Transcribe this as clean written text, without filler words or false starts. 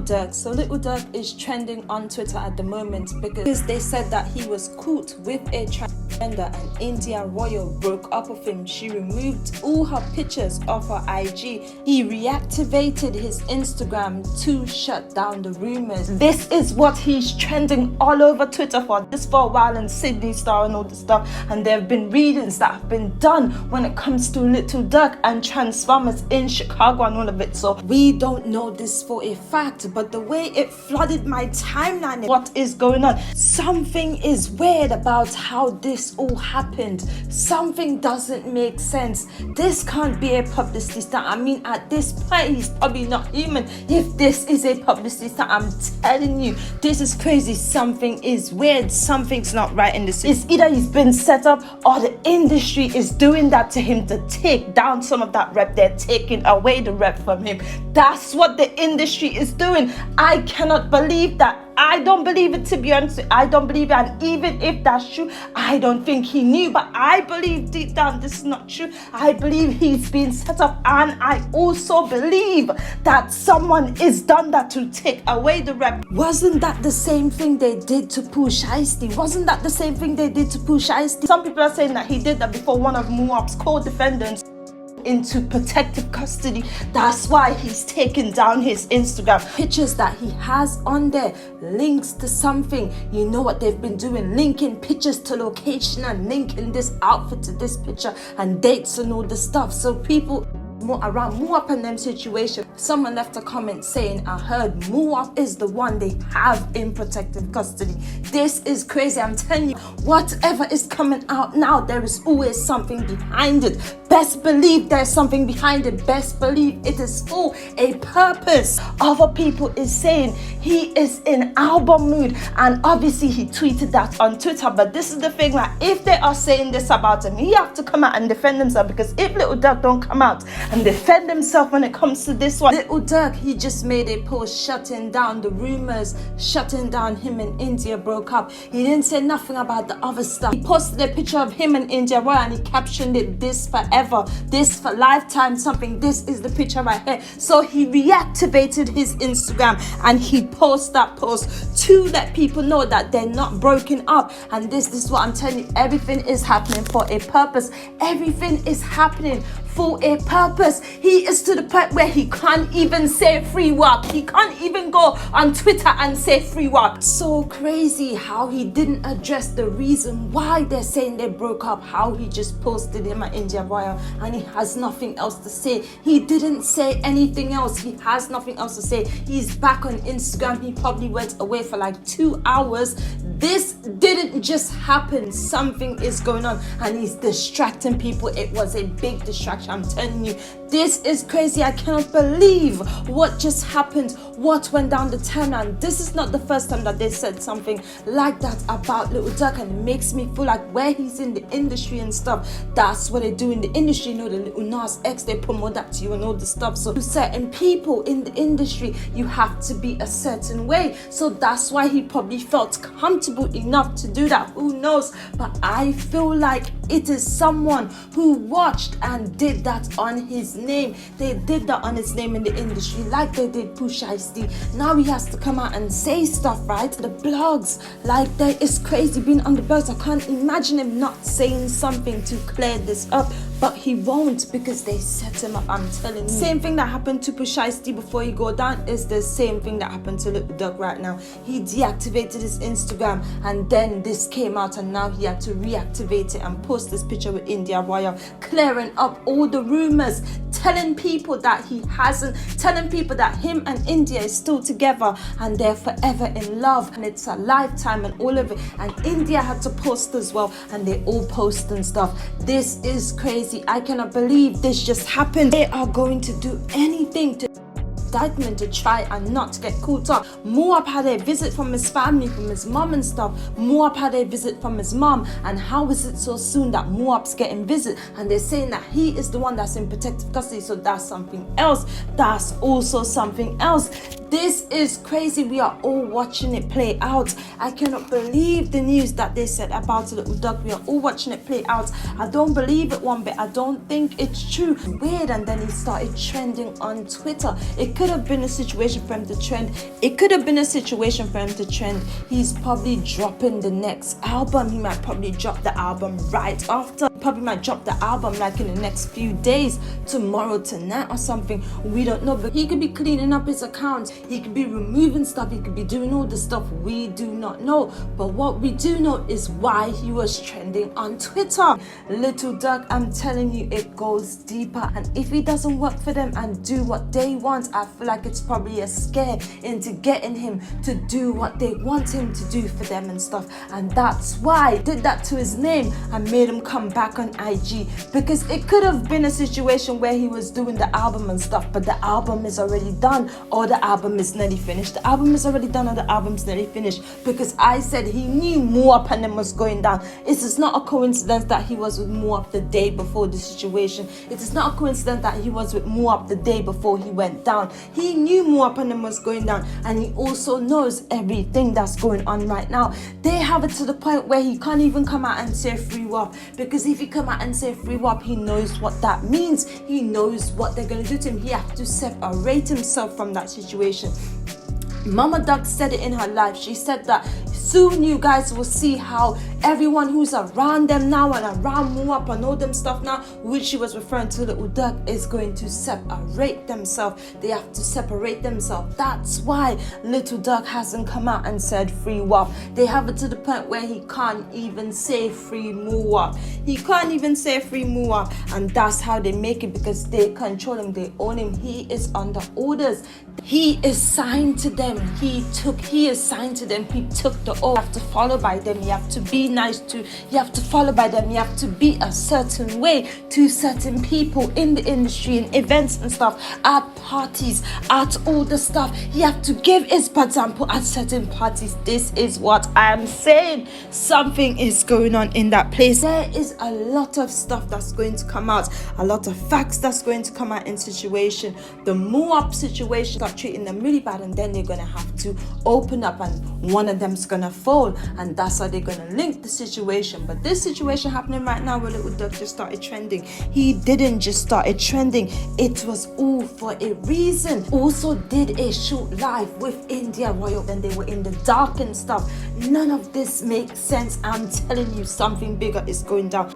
Durk. So Little Durk is trending on Twitter at the moment because they said that he was caught with a transgender and India royal broke up with him. She removed all her pictures off her IG. He reactivated his Instagram to shut down the rumors. This is what he's trending all over Twitter for. This for a while in Sydney Star and all this stuff, and there have been readings that have been done when it comes to Little Durk and Transformers in Chicago and all of it. So we don't know this for a fact, but the way it flooded my timeline, what is going on? Something is weird about how this all happened. Something doesn't make sense. This can't be a publicity stunt. I mean, at this point, he's probably not human if this is a publicity stunt. I'm telling you, this is crazy. Something is weird. Something's not right in this. It's either he's been set up or the industry is doing that to him to take down some of that rep. They're taking away the rep from him. That's what the industry is doing. I cannot believe that. I don't believe it, to be honest. I don't believe it. And even if that's true, I don't think he knew. But I believe deep down this is not true. I believe he's been set up. And I also believe that someone is done that to take away the rep. Wasn't that the same thing they did to Pooh Shiesty? Wasn't that the same thing they did to Pooh Shiesty? Some people are saying that he did that before one of Muap's co-defendants into protective custody. That's why he's taken down his Instagram pictures that he has on there, links to something. You know what they've been doing, linking pictures to location and linking this outfit to this picture and dates and all the stuff. So people more around Muap and them situation. Someone left a comment saying, I heard Muap is the one they have in protective custody. This is crazy. I'm telling you, whatever is coming out now, there is always something behind it. Best believe there's something behind it. Best believe it is for a purpose. Other people is saying he is in album mood, and obviously he tweeted that on Twitter. But this is the thing, like, if they are saying this about him, he have to come out and defend himself, because if Little Durk don't come out and defend himself when it comes to this one, Little Durk, he just made a post shutting down the rumors, shutting down him and India broke up. He didn't say nothing about the other stuff. He posted a picture of him and India royal and he captioned it, this forever, this for lifetime, something. This is the picture right here. So he reactivated his Instagram and he posted that post to let people know that they're not broken up. And this is what I'm telling you, everything is happening for a purpose. Everything is happening for a purpose. He is to the point where he can't even say free work. He can't even go on Twitter and say free work. So crazy how he didn't address the reason why they're saying they broke up, how he just posted him at India Royal and he has nothing else to say. He didn't say anything else. He has nothing else to say. He's back on Instagram. He probably went away for like 2 hours. This didn't just happen. Something is going on and he's distracting people. It was a big distraction. I'm telling you, this is crazy. I cannot believe what just happened, what went down the timeline. This is not the first time that they said something like that about Little Durk, and it makes me feel like where he's in the industry and stuff, that's what they do in the industry. You know, the Little Nas X, they promote that to you and all the stuff. So to certain people in the industry, you have to be a certain way. So that's why he probably felt comfortable enough to do that. Who knows? But I feel like it is someone who watched and did that on his name. They did that on his name in the industry, like they did Pooh Shiesty. Now he has to come out and say stuff, right? The blogs, like, that is crazy being on the blogs. I can't imagine him not saying something to clear this up. But he won't, because they set him up, I'm telling you. Same thing that happened to Pooh Shiesty before he go down is the same thing that happened to Little Durk right now. He deactivated his Instagram and then this came out and now he had to reactivate it and post this picture with India Royal, clearing up all the rumors, telling people that he hasn't, telling people that him and India is still together and they're forever in love and it's a lifetime and all of it. And India had to post as well and they all post and stuff. This is crazy. I cannot believe this just happened. They are going to do anything to indictment to try and not get caught up. Muap had a visit from his family, from his mom and stuff. Muap had a visit from his mom, and how is it so soon that Muap's getting visit and they're saying that he is the one that's in protective custody? So that's something else. That's also something else. This is crazy. We are all watching it play out. I cannot believe the news that they said about Little Durk. We are all watching it play out. I don't believe it one bit. I don't think it's true. Weird. And then he started trending on Twitter. It could could have been a situation for him to trend. It could have been a situation for him to trend. He's probably dropping the next album. He might probably drop the album right after. Probably might drop the album like in the next few days, tomorrow, tonight or something. We don't know, but he could be cleaning up his account. He could be removing stuff. He could be doing all the stuff we do not know. But what we do know is why he was trending on Twitter. Little Durk, I'm telling you, it goes deeper. And if he doesn't work for them and do what they want, I feel like it's probably a scare into getting him to do what they want him to do for them and stuff. And that's why I did that to his name and made him come back on IG, because it could have been a situation where he was doing the album and stuff, but the album is already done, or the album is nearly finished. The album is already done, or the album's nearly finished, because I said he knew Moab and them was going down. It is not a coincidence that he was with Moab the day before the situation. It is not a coincidence that he was with Moab the day before he went down. He knew Moab and them was going down, and he also knows everything that's going on right now. They have it to the point where he can't even come out and say free WAP, because if he come out and say free WAP, he knows what that means. He knows what they're going to do to him. He has to separate himself from that situation. Mama Durk said it in her life. She said that soon you guys will see how everyone who's around them now and around Moab and all them stuff now, which she was referring to Little Durk, is going to separate themselves. They have to separate themselves. That's why Little Durk hasn't come out and said free WAP. They have it to the point where he can't even say free Moab. He can't even say free Moab, and that's how they make it, because they control him, they own him. He is under orders. He is signed to them. He is signed to them. He took the oath. You have to follow by them. You have to be nice to. You have to follow by them. You have to be a certain way to certain people in the industry and events and stuff, at parties, at all the stuff. You have to give his example at certain parties. This is what I am saying. Something is going on in that place. There is a lot of stuff that's going to come out. A lot of facts that's going to come out in situation. The Moab situation, start treating them really bad, and then they're going to have to open up, and one of them's going to fall, and that's how they're going to link the situation. But this situation happening right now where Little Durk just started trending, he didn't just started trending. It was all for a reason. Also did a shoot live with India Royal, and they were in the dark and stuff. None of this makes sense. I'm telling you, something bigger is going down.